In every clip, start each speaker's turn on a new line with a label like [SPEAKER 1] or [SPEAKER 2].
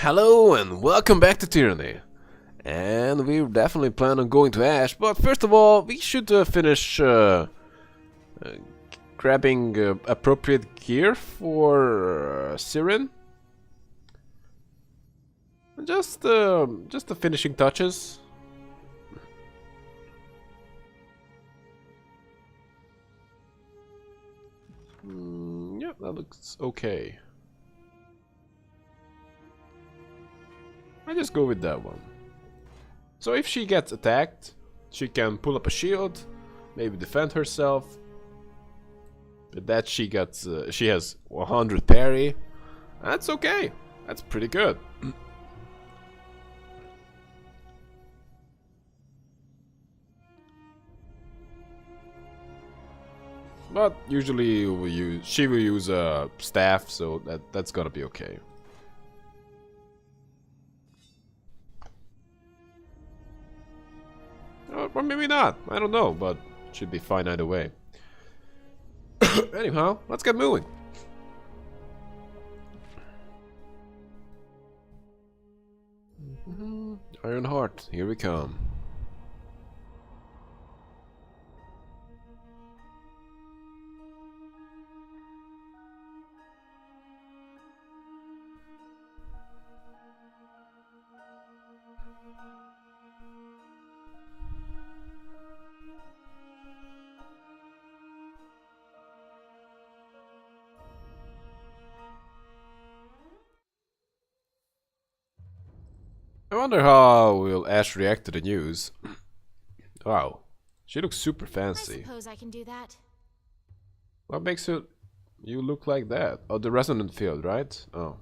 [SPEAKER 1] Hello and welcome back to Tyranny. And we definitely plan on going to Ash, but first of all, we should finish grabbing appropriate gear for Siren. Just the finishing touches. Yeah, that looks okay. I just go with that one. So if she gets attacked, she can pull up a shield, maybe defend herself. With that she has 100 parry. That's okay. That's pretty good. But usually she will use a staff, so that's gonna be okay. Or maybe not. I don't know, but it should be fine either way. Anyhow, let's get moving. Iron Heart, here we come. I wonder how will Ash react to the news. Wow, she looks super fancy.
[SPEAKER 2] I suppose I can do that.
[SPEAKER 1] What makes you look like that? Oh, the resonant field, right? Oh,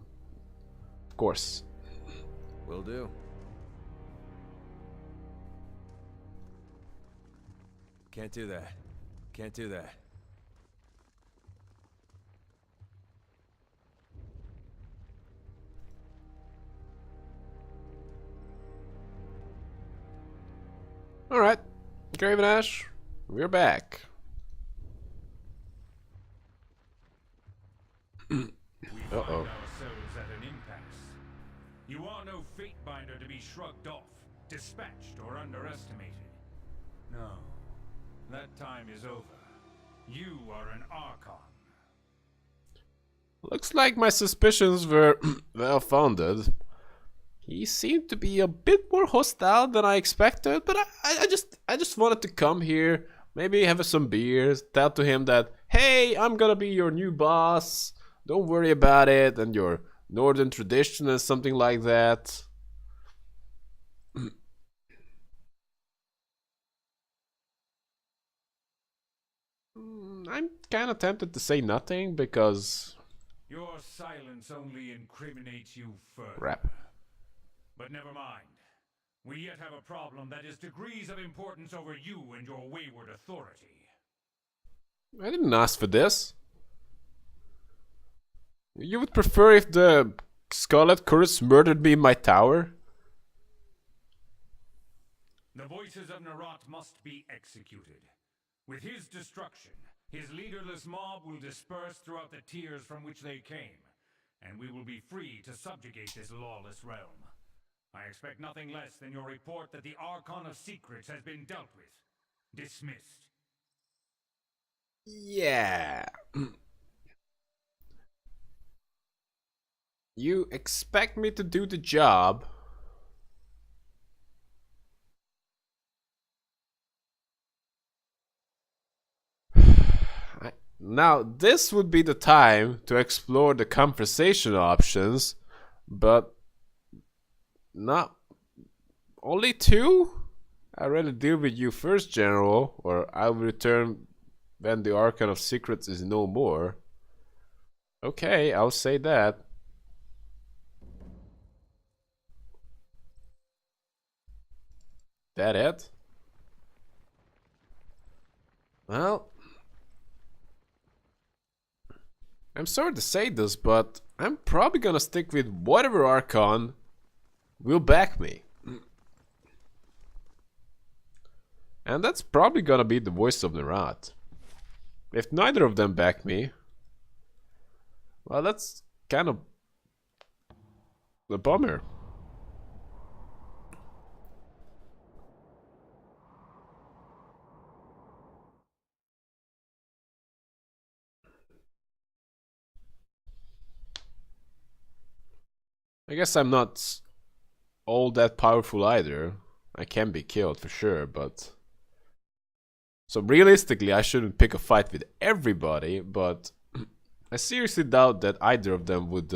[SPEAKER 1] of course.
[SPEAKER 3] Will do. Can't do that. Can't do that.
[SPEAKER 1] Alright, Graven Ash, we're back.
[SPEAKER 4] We find ourselves at an impasse. You are no Fatebinder to be shrugged off, dispatched, or underestimated. No, that time is over. You are an Archon.
[SPEAKER 1] Looks like my suspicions were well founded. He seemed to be a bit more hostile than I expected, but I just wanted to come here, maybe have some beers, tell to him that, hey, I'm gonna be your new boss, don't worry about it, and your northern tradition and something like that. I'm kinda tempted to say nothing because...
[SPEAKER 4] Your silence only incriminates you further.
[SPEAKER 1] Crap.
[SPEAKER 4] But never mind. We yet have a problem that is degrees of importance over you and your wayward authority.
[SPEAKER 1] I didn't ask for this. You would prefer if the Scarlet Curse murdered me in my tower?
[SPEAKER 4] The voices of Narat must be executed. With his destruction, his leaderless mob will disperse throughout the tiers from which they came, and we will be free to subjugate this lawless realm. I expect nothing less than your report that the Archon of Secrets has been dealt with. Dismissed.
[SPEAKER 1] Yeah. You expect me to do the job? Now, this would be the time to explore the conversation options, but not only two? I'd rather deal with you first, General, or I'll return when the Archon of Secrets is no more. Okay, I'll say that. That it? Well, I'm sorry to say this, but I'm probably gonna stick with whatever Archon will back me. And that's probably gonna be the voice of Narat. If neither of them back me, well, that's kind of The bomber. I guess I'm not all that powerful either. I can be killed for sure, but... So realistically, I shouldn't pick a fight with everybody, but... I seriously doubt that either of them would...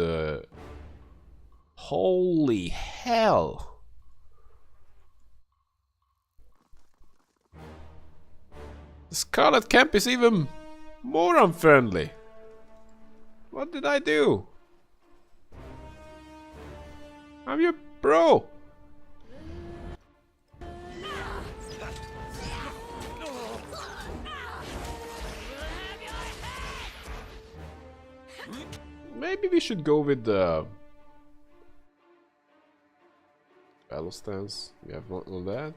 [SPEAKER 1] Holy hell! The Scarlet Camp is even more unfriendly. What did I do? I'm your bro. Maybe we should go with the battle stance. We have one on that.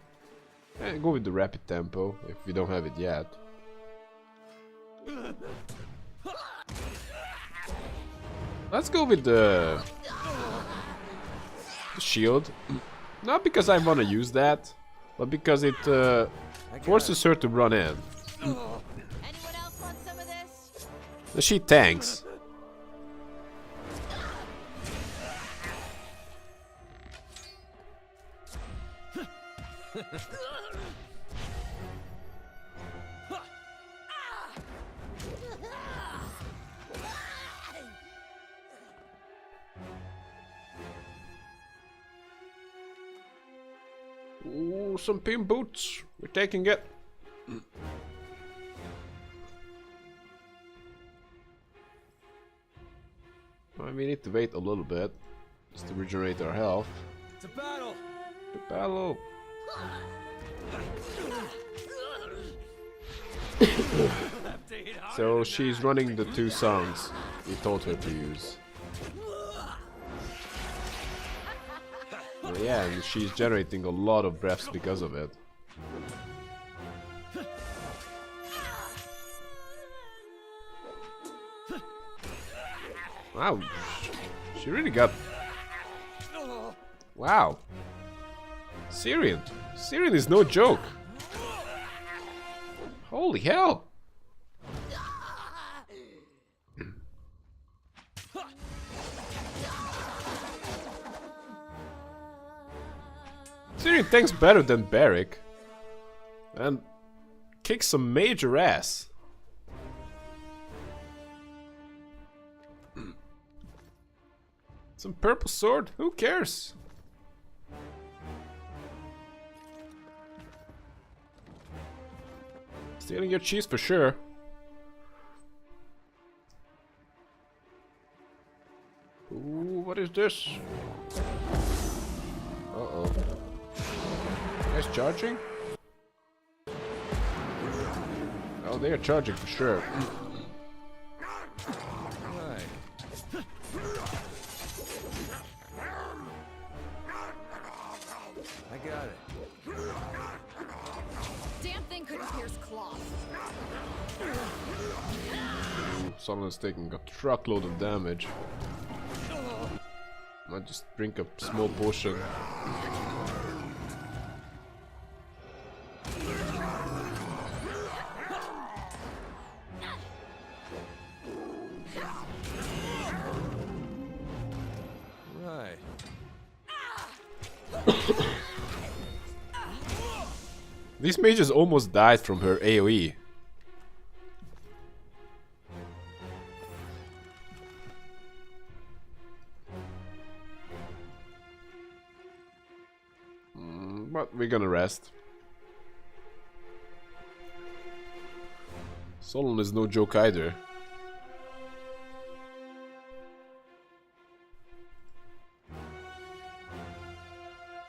[SPEAKER 1] And go with the rapid tempo if we don't have it yet. Let's go with the shield. Not because I want to use that, but because it forces her to run in.
[SPEAKER 2] Anyone else want some of this?
[SPEAKER 1] She tanks. Ooh, some pin boots. We're taking it. Well, we need to wait a little bit just to regenerate our health.
[SPEAKER 3] It's a battle.
[SPEAKER 1] The battle. So she's running the two songs we told her to use. Yeah, and she's generating a lot of breaths because of it. Wow, she really got... Wow. Syrian. Syrian is no joke. Holy hell. Syrian tanks better than Barrick. And kicks some major ass. Some purple sword? Who cares? Stealing your cheese for sure. Ooh, what is this? Uh-oh. Guys charging? Oh, they are charging for sure.
[SPEAKER 3] I got it.
[SPEAKER 2] Damn thing couldn't pierce cloth.
[SPEAKER 1] Someone's taking a truckload of damage. Might just drink a small potion.
[SPEAKER 3] Right.
[SPEAKER 1] These mages almost died from her AoE. But we're gonna rest. Solon is no joke either.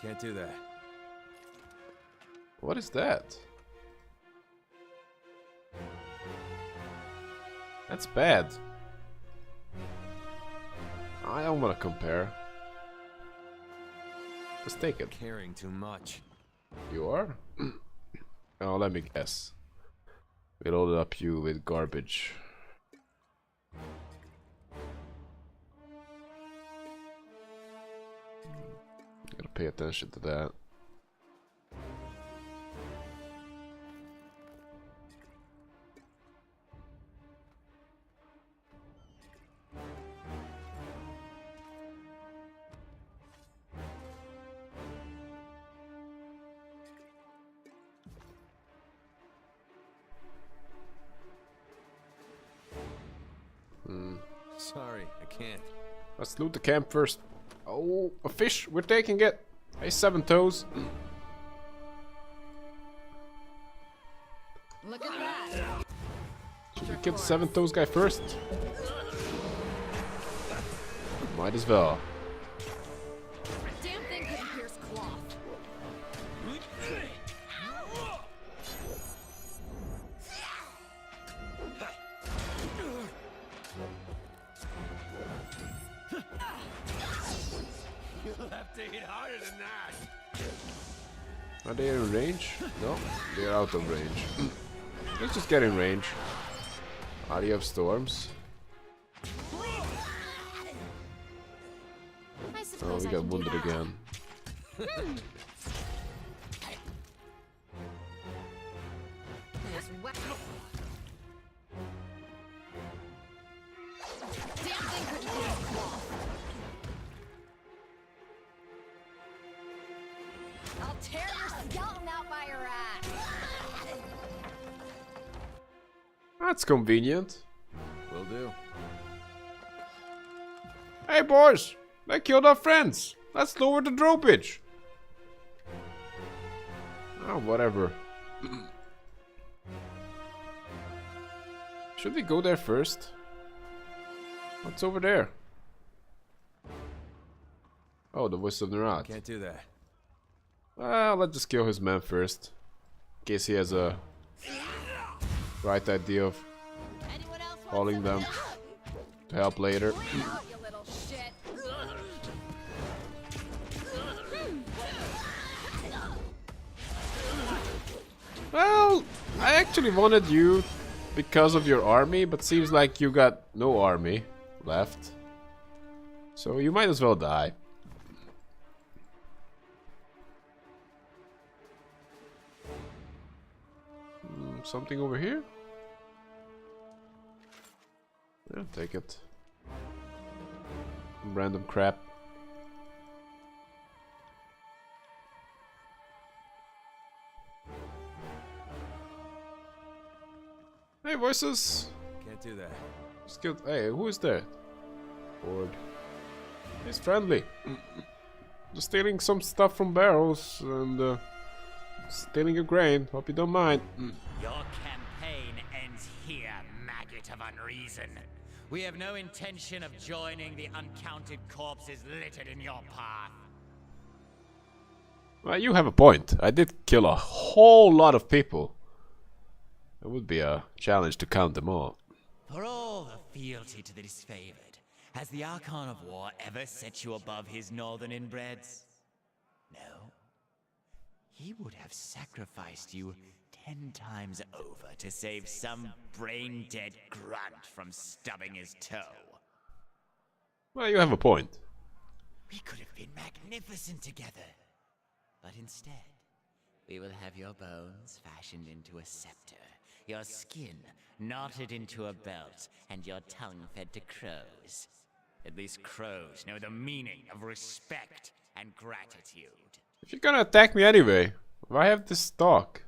[SPEAKER 3] Can't do that.
[SPEAKER 1] What is that? That's bad. I don't want to compare. Let's take it.
[SPEAKER 3] Caring too much.
[SPEAKER 1] You are? Oh, let me guess. We loaded up you with garbage. Gotta pay attention to that.
[SPEAKER 3] Sorry, I can't.
[SPEAKER 1] Let's loot the camp first. Oh, a fish! We're taking it! Hey, 7 toes.
[SPEAKER 2] Look at that.
[SPEAKER 1] Should we kill the 7 toes guy first? Might as well.
[SPEAKER 2] Damn thing couldn't pierce cloth.
[SPEAKER 3] You'll have to hit harder than that.
[SPEAKER 1] Are they in range? No, they're out of range. Let's just get in range. Are you have storms?
[SPEAKER 2] I
[SPEAKER 1] Oh,
[SPEAKER 2] suppose
[SPEAKER 1] we
[SPEAKER 2] I
[SPEAKER 1] got
[SPEAKER 2] can do
[SPEAKER 1] wounded
[SPEAKER 2] that.
[SPEAKER 1] again.
[SPEAKER 2] This weapon. Damn thing couldn't pierce cloth. I'll tear your skeleton out by your ass.
[SPEAKER 1] That's convenient.
[SPEAKER 3] Will do.
[SPEAKER 1] Hey boys! They killed our friends! Let's lower the drawbridge! Oh, whatever. Should we go there first? What's over there? Oh, the voice of Narat.
[SPEAKER 3] Can't do that.
[SPEAKER 1] Well, let's just kill his man first. In case he has a right idea of
[SPEAKER 2] Anyone else want
[SPEAKER 1] calling
[SPEAKER 2] some
[SPEAKER 1] them
[SPEAKER 2] of this?
[SPEAKER 1] to help later.
[SPEAKER 2] Bring it out, you little shit.
[SPEAKER 1] Well, I actually wanted you because of your army, but seems like you got no army left. So you might as well die. Something over here? Yeah, take it. Some random crap. Hey, voices!
[SPEAKER 3] Can't do that.
[SPEAKER 1] Skilled. Hey, who is that? Bored. He's friendly. Just stealing some stuff from barrels and stealing your grain. Hope you don't mind.
[SPEAKER 5] Your campaign ends here, maggot of unreason. We have no intention of joining the uncounted corpses littered in your path.
[SPEAKER 1] Well, you have a point. I did kill a whole lot of people. It would be a challenge to count them all.
[SPEAKER 5] For all the fealty to the disfavored, has the Archon of War ever set you above his northern inbreds? No? He would have sacrificed you 10 times over to save some brain-dead grunt from stubbing his toe.
[SPEAKER 1] Well, you have a point.
[SPEAKER 5] We could have been magnificent together. But instead, we will have your bones fashioned into a scepter, your skin knotted into a belt, and your tongue fed to crows. At least crows know the meaning of respect and gratitude.
[SPEAKER 1] If you're gonna attack me anyway, why have this talk?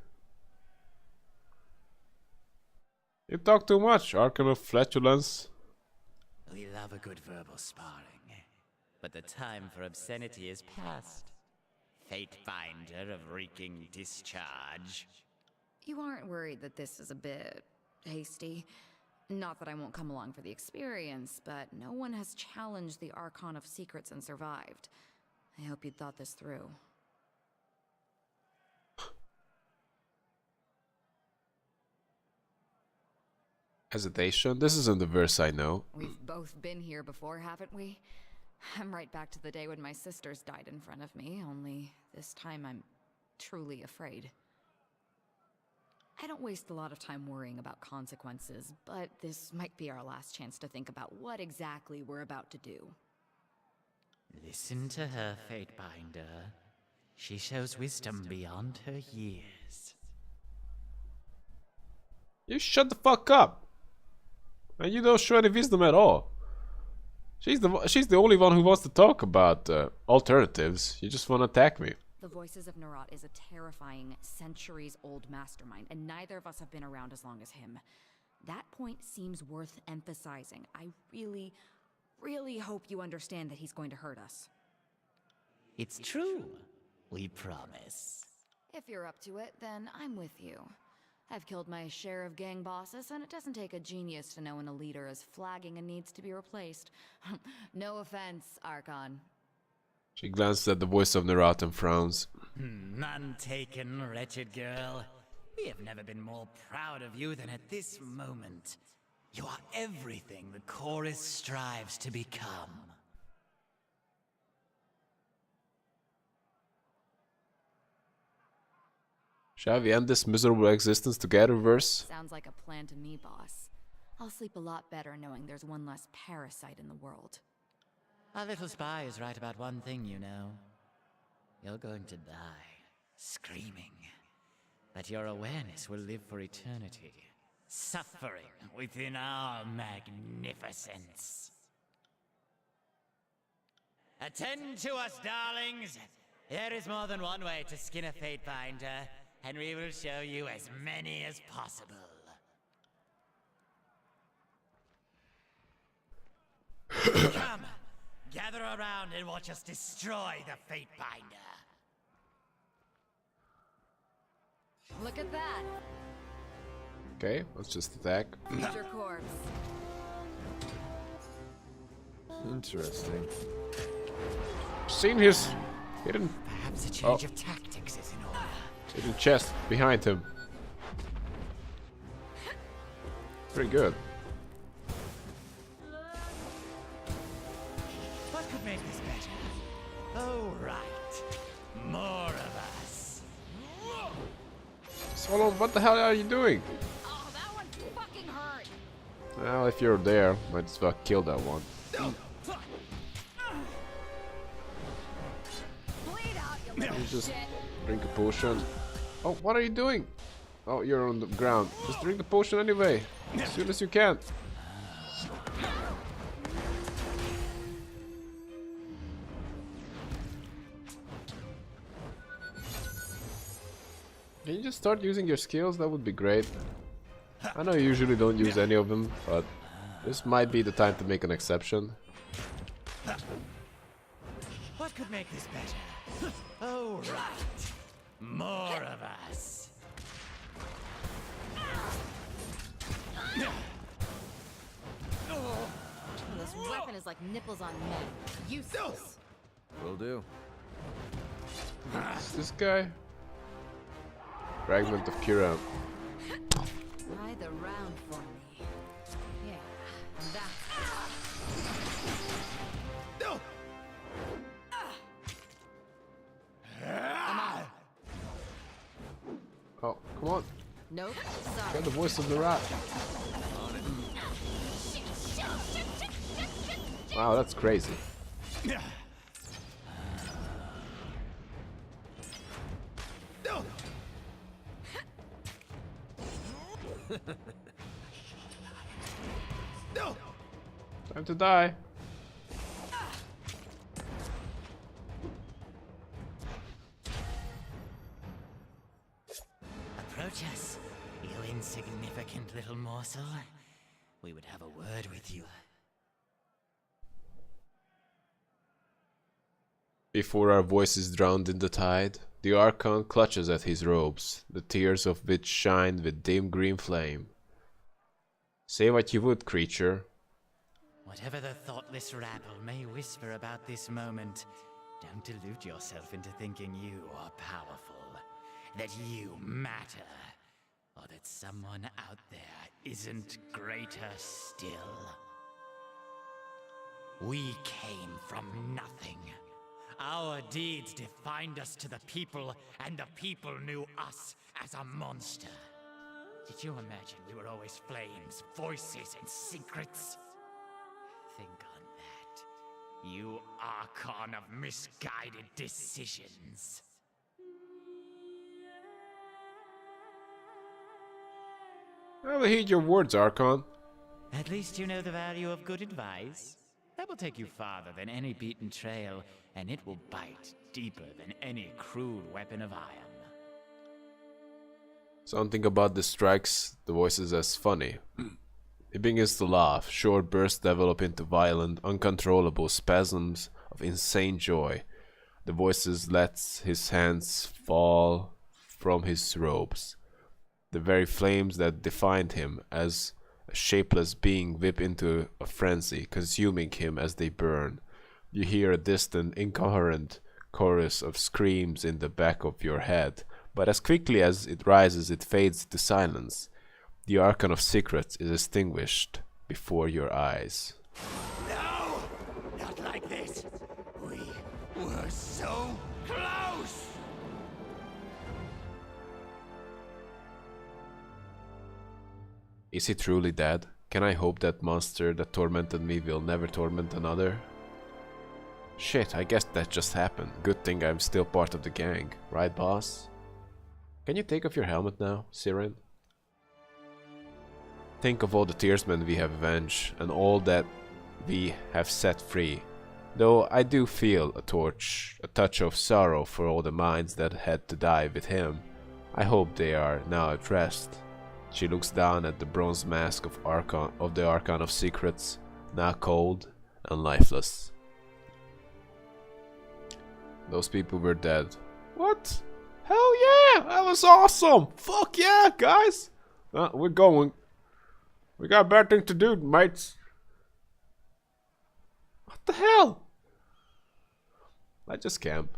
[SPEAKER 1] You talk too much, Archon of Flatulence.
[SPEAKER 5] We love a good verbal sparring, but the time for obscenity is past. Fate binder of reeking discharge.
[SPEAKER 2] You aren't worried that this is a bit hasty? Not that I won't come along for the experience, but no one has challenged the Archon of Secrets and survived. I hope you'd thought this through.
[SPEAKER 1] Hesitation. This isn't the verse I know.
[SPEAKER 2] We've both been here before, haven't we? I'm right back to the day when my sisters died in front of me, only this time I'm truly afraid. I don't waste a lot of time worrying about consequences, but this might be our last chance to think about what exactly we're about to do.
[SPEAKER 5] Listen to her, Fatebinder. She shows wisdom beyond her years.
[SPEAKER 1] You shut the fuck up! And you don't show any wisdom at all. She's the only one who wants to talk about alternatives. You just want to attack me.
[SPEAKER 2] The Voices of Narot is a terrifying, centuries-old mastermind, and neither of us have been around as long as him. That point seems worth emphasizing. I really hope you understand that he's going to hurt us.
[SPEAKER 5] It's true. We promise.
[SPEAKER 2] If you're up to it, then I'm with you. I've killed my share of gang bosses, and it doesn't take a genius to know when a leader is flagging and needs to be replaced. No offense, Archon.
[SPEAKER 1] She glances at the Voice of Nerat and frowns.
[SPEAKER 5] None taken, wretched girl. We have never been more proud of you than at this moment. You are everything the chorus strives to become.
[SPEAKER 1] Shall we end this miserable existence together, Verse?
[SPEAKER 2] Sounds like a plan to me, boss. I'll sleep a lot better knowing there's one less parasite in the world.
[SPEAKER 5] Our little spy is right about one thing, you know. You're going to die, screaming. But your awareness will live for eternity, suffering within our magnificence. Attend to us, darlings! There is more than one way to skin a Fatebinder, and we will show you as many as possible. Come, gather around and watch us destroy the Fatebinder.
[SPEAKER 2] Look at that!
[SPEAKER 1] Okay, let's just attack.
[SPEAKER 2] Future corpse.
[SPEAKER 1] Interesting. Seen his hidden
[SPEAKER 5] Perhaps a change of tactics is in order.
[SPEAKER 1] hidden chest behind him. Pretty good.
[SPEAKER 5] What could make this better? Oh, right. More of us.
[SPEAKER 1] Solo, what the hell are you doing?
[SPEAKER 2] Oh, that one fucking hurt!
[SPEAKER 1] Well, if you're there, might as well kill that one.
[SPEAKER 2] Bleed out, you little
[SPEAKER 1] You just
[SPEAKER 2] shit!
[SPEAKER 1] drink a potion. Oh, what are you doing? Oh, you're on the ground. Just drink the potion anyway. As soon as you can. Can you just start using your skills? That would be great. I know you usually don't use any of them, but this might be the time to make an exception.
[SPEAKER 5] What could make this better? Oh, right. More of us.
[SPEAKER 2] This weapon is like nipples on men. Useless.
[SPEAKER 3] Will do.
[SPEAKER 1] Is this guy? Fragment of Kira.
[SPEAKER 2] Try the round for me. Yeah, that's Come on.
[SPEAKER 1] Oh, come on.
[SPEAKER 2] Nope.
[SPEAKER 1] Get
[SPEAKER 2] Sorry.
[SPEAKER 1] the Voice of the Rat. Wow, that's crazy. Time to die.
[SPEAKER 5] Approach us, you insignificant little morsel. We would have a word with you.
[SPEAKER 1] Before our voices drowned in the tide, the Archon clutches at his robes, the tears of which shine with dim green flame. Say what you would, creature.
[SPEAKER 5] Whatever the thoughtless rabble may whisper about this moment, don't delude yourself into thinking you are powerful, that you matter, or that someone out there isn't greater still. We came from nothing. Our deeds defined us to the people, and the people knew us as a monster. Did you imagine we were always flames, voices, and secrets? Think on that. You Archon of misguided decisions.
[SPEAKER 1] I will heed your words, Archon.
[SPEAKER 5] At least you know the value of good advice. That will take you farther than any beaten trail, and it will bite deeper than any crude weapon of iron.
[SPEAKER 1] Something about this strikes the voices as funny. He begins to laugh. Short bursts develop into violent, uncontrollable spasms of insane joy. The voices lets his hands fall from his robes. The very flames that defined him as a shapeless being whip into a frenzy, consuming him as they burn. You hear a distant, incoherent chorus of screams in the back of your head, but as quickly as it rises, it fades to silence. The Archon of Secrets is extinguished before your eyes.
[SPEAKER 3] No! Not like this! We were so close!
[SPEAKER 1] Is he truly dead? Can I hope that monster that tormented me will never torment another? Shit, I guess that just happened. Good thing I'm still part of the gang. Right, boss? Can you take off your helmet now, Siren? Think of all the Tearsmen we have avenged, and all that we have set free. Though I do feel a touch of sorrow for all the minds that had to die with him. I hope they are now at rest. She looks down at the bronze mask of the Archon of Secrets, now cold and lifeless. Those people were dead. What? Hell yeah! That was awesome! Fuck yeah, guys! We're going. We got a better thing to do, mates. What the hell? I just camp.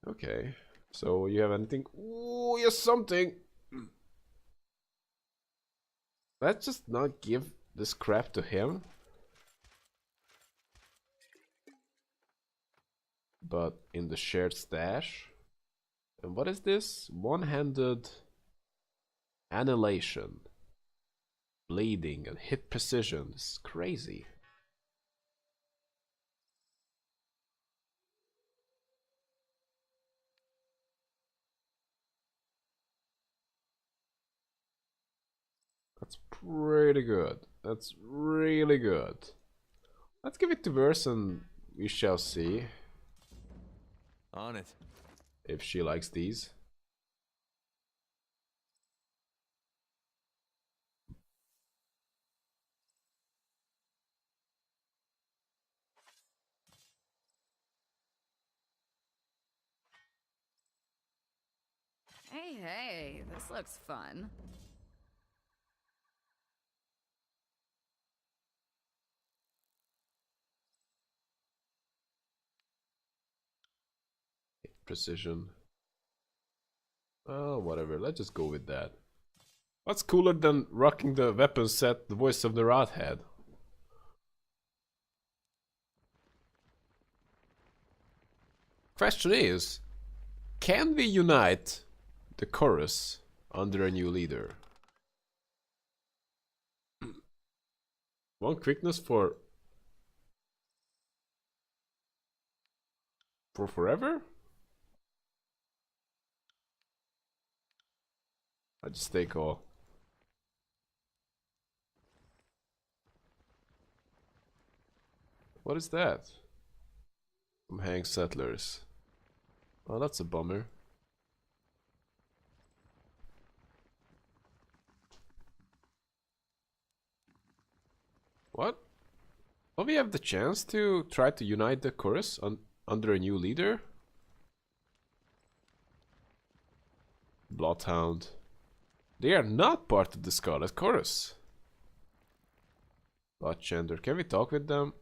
[SPEAKER 1] Okay. So you have anything? Ooh, yes, something. Let's just not give this crap to him. But in the shared stash. And what is this? One-handed annihilation. Bleeding and hit precision. This is crazy. That's pretty good. That's really good. Let's give it to Verse and we shall see.
[SPEAKER 3] On it.
[SPEAKER 1] If she likes these.
[SPEAKER 2] Hey, this looks fun.
[SPEAKER 1] Precision. Oh, whatever. Let's just go with that. What's cooler than rocking the weapon set the voice of the Rat had? Question is, can we unite the chorus under a new leader? One quickness for forever? I just take all. What is that? From Hang Settlers. Oh, that's a bummer. What? Will we have the chance to try to unite the chorus under a new leader? Bloodhound. They are not part of the Scarlet Chorus. Bloodchander. Can we talk with them?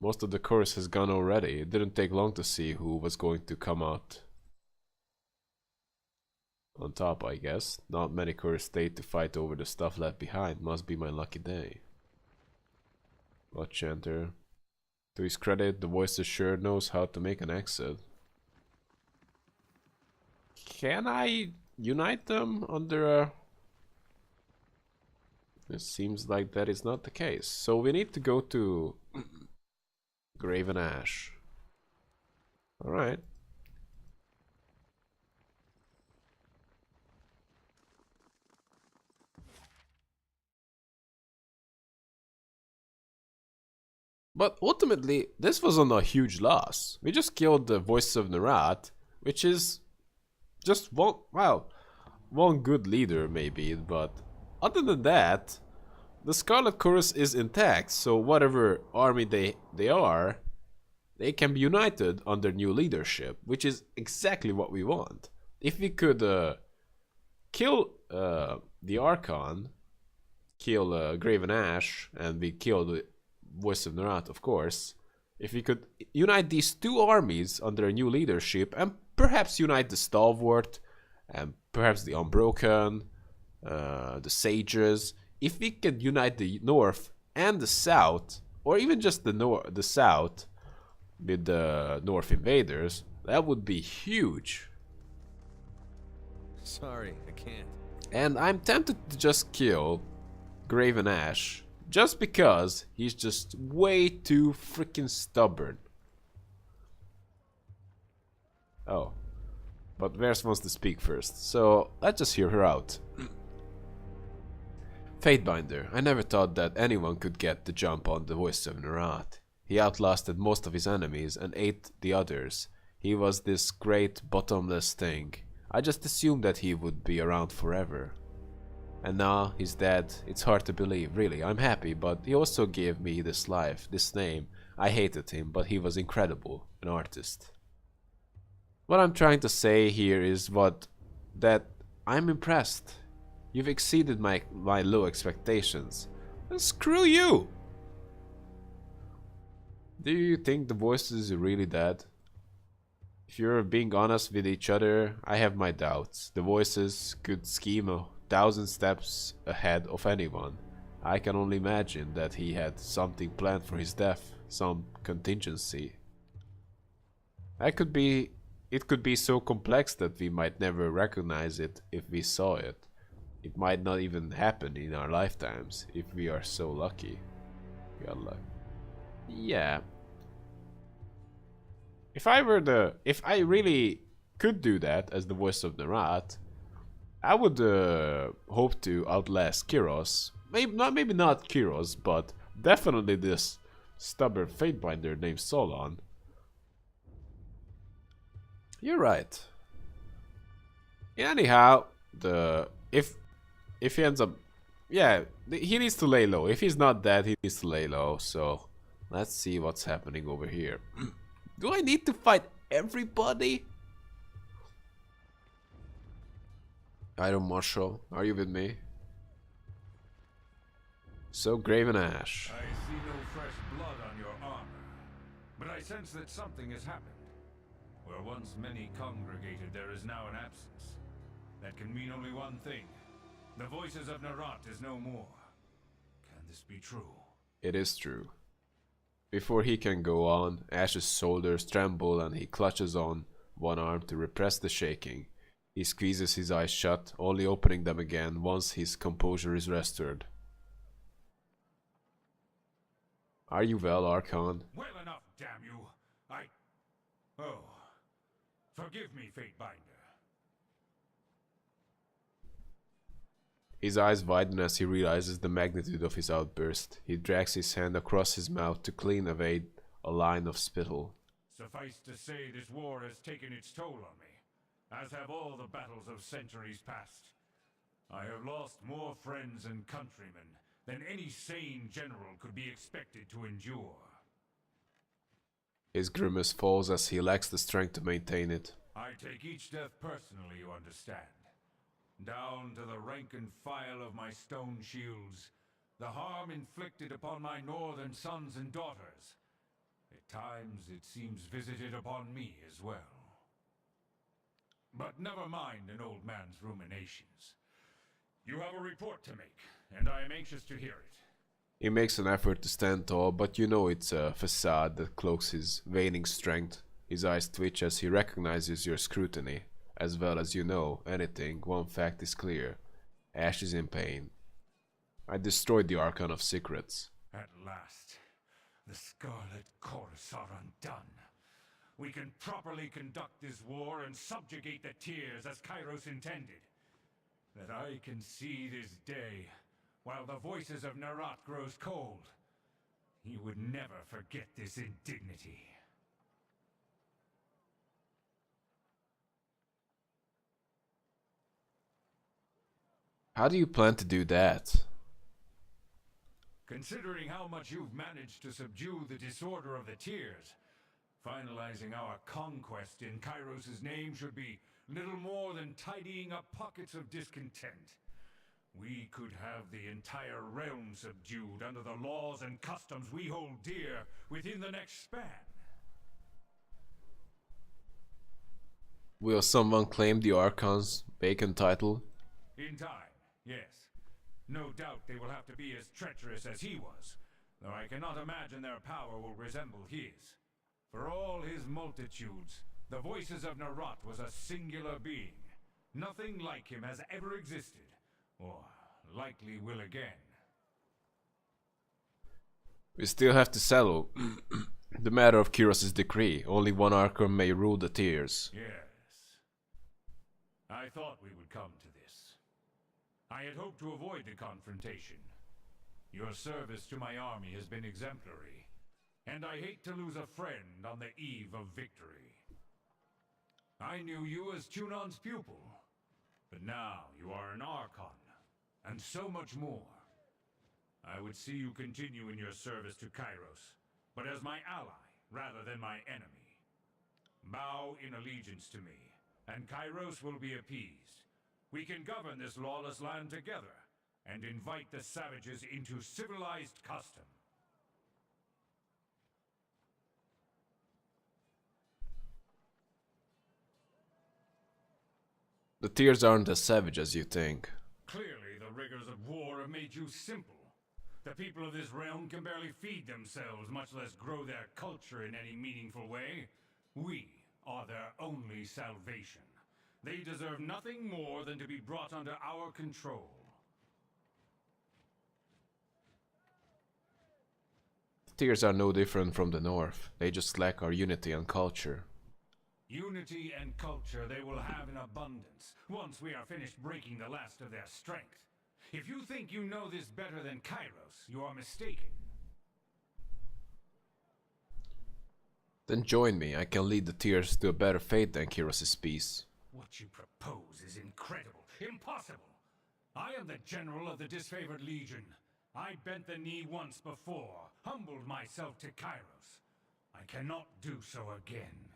[SPEAKER 1] Most of the chorus has gone already. It didn't take long to see who was going to come out on top, I guess. Not many chorus stayed to fight over the stuff left behind. Must be my lucky day. Bloodchander. To his credit, the voices sure knows how to make an exit. Can I unite them under a It seems like that is not the case. So we need to go to Graven Ash. Alright. But ultimately, this wasn't a huge loss. We just killed the Voice of Nerat, which is just one, well, one good leader maybe, but other than that, the Scarlet Chorus is intact, so whatever army they are, they can be united under new leadership, which is exactly what we want. If we could kill the Archon, kill Graven Ash, and we kill the Voice of Nerat, of course, if we could unite these two armies under a new leadership and perhaps unite the Stalwart and perhaps the Unbroken, the Sages, if we could unite the North and the South, or even just the South with the North invaders, that would be huge.
[SPEAKER 3] Sorry, I can't.
[SPEAKER 1] And I'm tempted to just kill Graven Ash just because he's just way too freaking stubborn. Oh. But Vers wants to speak first, so let's just hear her out. Fatebinder, I never thought that anyone could get the jump on the Voice of Nerat. He outlasted most of his enemies and ate the others. He was this great bottomless thing. I just assumed that he would be around forever. And now he's dead. It's hard to believe, really. I'm happy, but he also gave me this life, this name. I hated him, but he was incredible, an artist. What I'm trying to say here is that I'm impressed. You've exceeded my low expectations. And screw you! Do you think the voices are really dead? If you're being honest with each other, I have my doubts. The voices could scheme 1,000 steps ahead of anyone. I can only imagine that he had something planned for his death, some contingency. It could be so complex that we might never recognize it if we saw it. It might not even happen in our lifetimes if we are so lucky. We are lucky. Yeah. If I really could do that as the Voice of Nerat, I would hope to outlast Kiros. Maybe not Kiros, but definitely this stubborn Fatebinder named Solon. You're right. Anyhow, if he ends up, yeah, he needs to lay low. If he's not dead, he needs to lay low. So let's see what's happening over here. Do I need to fight everybody? Iron Marshal, are you with me? So Graven Ash.
[SPEAKER 4] I see no fresh blood on your armor, but I sense that something has happened. Where once many congregated, there is now an absence. That can mean only one thing. The Voices of Nerat is no more. Can this be true?
[SPEAKER 1] It is true. Before he can go on, Ash's shoulders tremble and he clutches on one arm to repress the shaking. He squeezes his eyes shut, only opening them again once his composure is restored. Are you well, Archon?
[SPEAKER 4] Well enough, damn you! Oh. Forgive me, Fatebinder.
[SPEAKER 1] His eyes widen as he realizes the magnitude of his outburst. He drags his hand across his mouth to clean away a line of spittle.
[SPEAKER 4] Suffice to say, this war has taken its toll on me, as have all the battles of centuries past. I have lost more friends and countrymen than any sane general could be expected to endure.
[SPEAKER 1] His grimace falls as he lacks the strength to maintain it.
[SPEAKER 4] I take each death personally, you understand. Down to the rank and file of my stone shields, the harm inflicted upon my northern sons and daughters. At times it seems visited upon me as well. But never mind an old man's ruminations. You have a report to make, and I am anxious to hear it.
[SPEAKER 1] He makes an effort to stand tall, but you know it's a facade that cloaks his waning strength. His eyes twitch as he recognizes your scrutiny. As well as you know anything, one fact is clear. Ash is in pain. I destroyed the Archon of Secrets.
[SPEAKER 4] At last, the Scarlet Chorus are undone. We can properly conduct this war and subjugate the Tears as Kairos intended. That I can see this day, while the voices of Nerat grows cold. He would never forget this indignity.
[SPEAKER 1] How do you plan to do that?
[SPEAKER 4] Considering how much you've managed to subdue the disorder of the Tears, finalizing our conquest in Kairos' name should be little more than tidying up pockets of discontent. We could have the entire realm subdued under the laws and customs we hold dear within the next span.
[SPEAKER 1] Will someone claim the Archon's vacant title?
[SPEAKER 4] In time, yes. No doubt they will have to be as treacherous as he was, though I cannot imagine their power will resemble his. For all his multitudes, the voices of Nerat was a singular being. Nothing like him has ever existed, or likely will again.
[SPEAKER 1] We still have to settle the matter of Kyros' decree. Only one Archon may rule the Tears.
[SPEAKER 4] Yes. I thought we would come to this. I had hoped to avoid the confrontation. Your service to my army has been exemplary, and I hate to lose a friend on the eve of victory. I knew you as Tunon's pupil, but now you are an Archon, and so much more. I would see you continue in your service to Kairos, but as my ally rather than my enemy. Bow in allegiance to me, and Kairos will be appeased. We can govern this lawless land together, and invite the savages into civilized custom.
[SPEAKER 1] The Tears aren't as savage as you think.
[SPEAKER 4] Clearly, the rigors of war have made you simple. The people of this realm can barely feed themselves, much less grow their culture in any meaningful way. We are their only salvation. They deserve nothing more than to be brought under our control.
[SPEAKER 1] The Tears are no different from the North. They just lack our unity and culture.
[SPEAKER 4] Unity and culture they will have in abundance, once we are finished breaking the last of their strength. If you think you know this better than Kairos, you are mistaken.
[SPEAKER 1] Then join me. I can lead the Tears to a better fate than Kyros' peace.
[SPEAKER 4] What you propose is incredible, impossible. I am the general of the disfavored legion. I bent the knee once before, humbled myself to Kairos. I cannot do so again.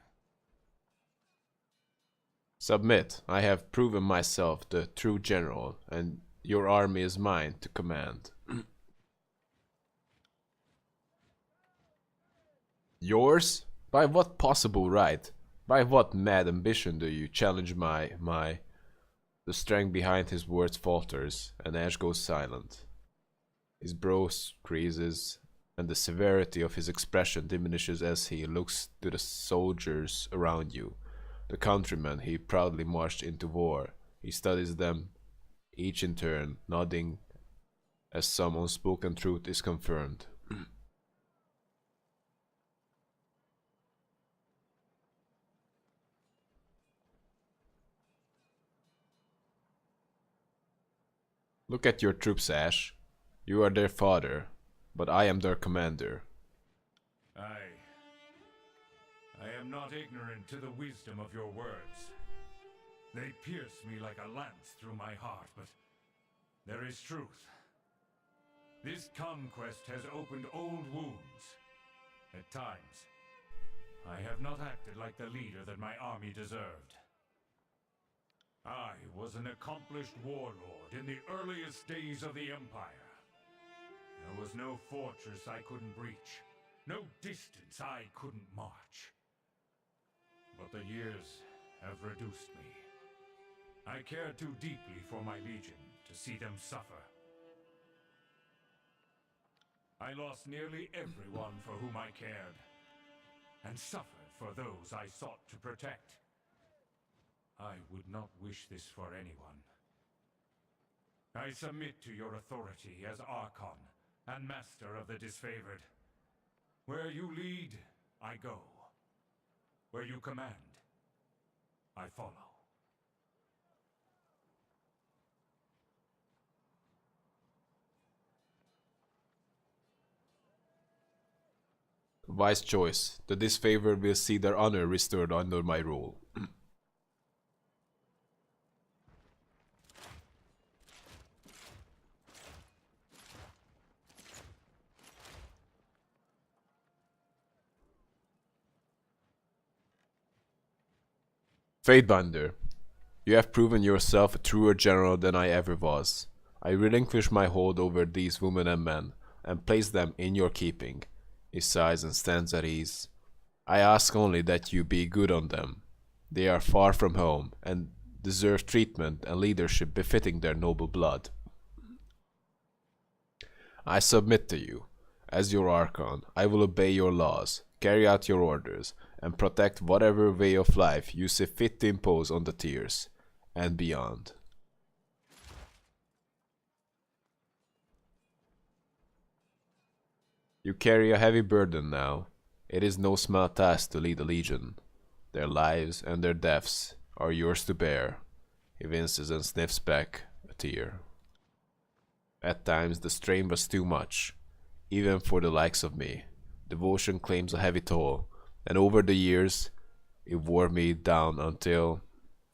[SPEAKER 1] Submit. I have proven myself the true general, and your army is mine to command. Yours? By what possible right? By what mad ambition do you challenge my... The strength behind his words falters, and Ash goes silent. His brow creases, and the severity of his expression diminishes as he looks to the soldiers around you. The countrymen he proudly marched into war. He studies them, each in turn, nodding as some unspoken truth is confirmed. Look at your troops, Ash. You are their father, but I am their commander.
[SPEAKER 4] I am not ignorant to the wisdom of your words. They pierce me like a lance through my heart, but there is truth. This conquest has opened old wounds. At times, I have not acted like the leader that my army deserved. I was an accomplished warlord in the earliest days of the Empire. There was no fortress I couldn't breach, no distance I couldn't march. But the years have reduced me. I care too deeply for my legion to see them suffer. I lost nearly everyone for whom I cared, and suffered for those I sought to protect. I would not wish this for anyone. I submit to your authority as Archon and Master of the Disfavored. Where you lead, I go. Where you command, I follow.
[SPEAKER 1] Wise choice. The disfavored will see their honor restored under my rule. Fatebinder, you have proven yourself a truer general than I ever was. I relinquish my hold over these women and men, and place them in your keeping. He sighs and stands at ease. I ask only that you be good on them. They are far from home, and deserve treatment and leadership befitting their noble blood. I submit to you. As your Archon, I will obey your laws, carry out your orders, and protect whatever way of life you see fit to impose on the tiers, and beyond. You carry a heavy burden now. It is no small task to lead a legion. Their lives and their deaths are yours to bear. He winces and sniffs back a tear. At times the strain was too much, even for the likes of me. Devotion claims a heavy toll, and over the years it wore me down until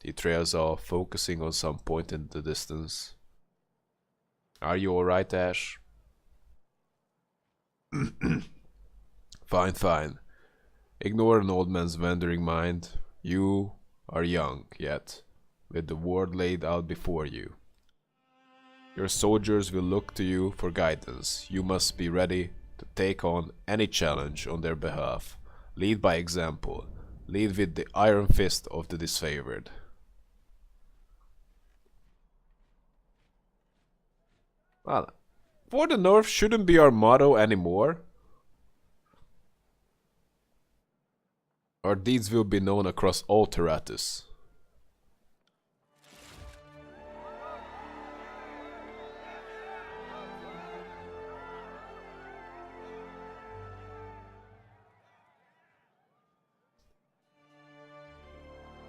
[SPEAKER 1] he trails off, focusing on some point in the distance. Are you alright, Ash? Fine, fine. Ignore an old man's wandering mind. You are young yet, with the world laid out before you. Your soldiers will look to you for guidance. You must be ready to take on any challenge on their behalf. Lead by example. Lead with the iron fist of the disfavored. Well, for the North shouldn't be our motto anymore. Our deeds will be known across all Terratus.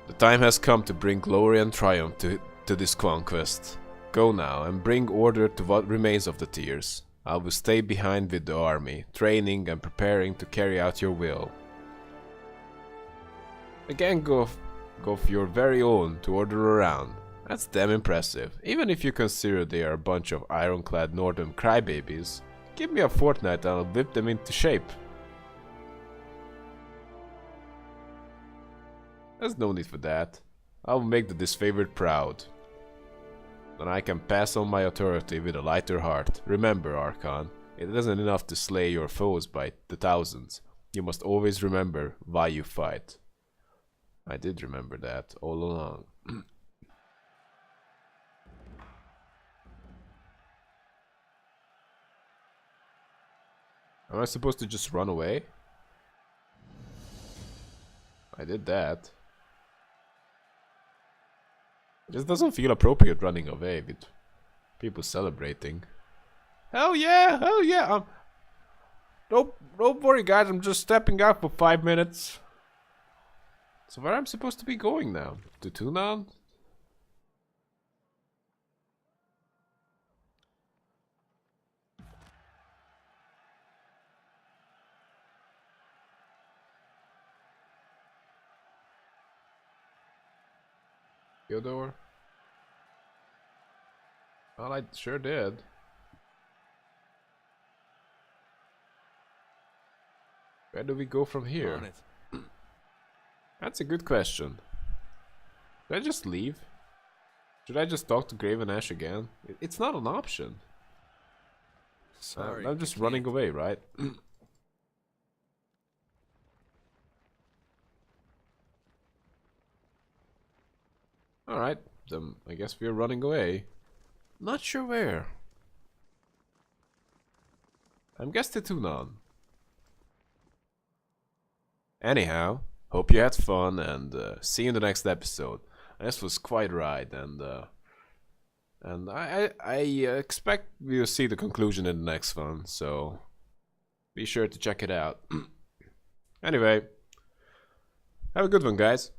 [SPEAKER 1] The time has come to bring glory and triumph to this conquest. Go now and bring order to what remains of the tiers. I will stay behind with the army, training and preparing to carry out your will. A gang of your very own to order around. That's damn impressive. Even if you consider they are a bunch of ironclad northern crybabies, give me a fortnight and I'll whip them into shape. There's no need for that. I will make the disfavored proud. Then I can pass on my authority with a lighter heart. Remember, Archon, it isn't enough to slay your foes by the thousands. You must always remember why you fight. I did remember that all along. Am I supposed to just run away? I did that. It just doesn't feel appropriate running away with people celebrating. Hell yeah! Hell yeah! Don't worry, guys. I'm just stepping out for 5 minutes. So where I'm supposed to be going now? To Tunan? Theodore? Well, I sure did. Where do we go from here? That's a good question. Should I just leave? Should I just talk to Graven Ash again? It's not an option.
[SPEAKER 3] Sorry,
[SPEAKER 1] I'm just running away, right? Alright, then I guess we're running away. Not sure where. I'm guess to Tunan. Anyhow, hope you had fun and see you in the next episode. This was quite a ride and And I expect we'll see the conclusion in the next one, so be sure to check it out. Anyway, have a good one, guys.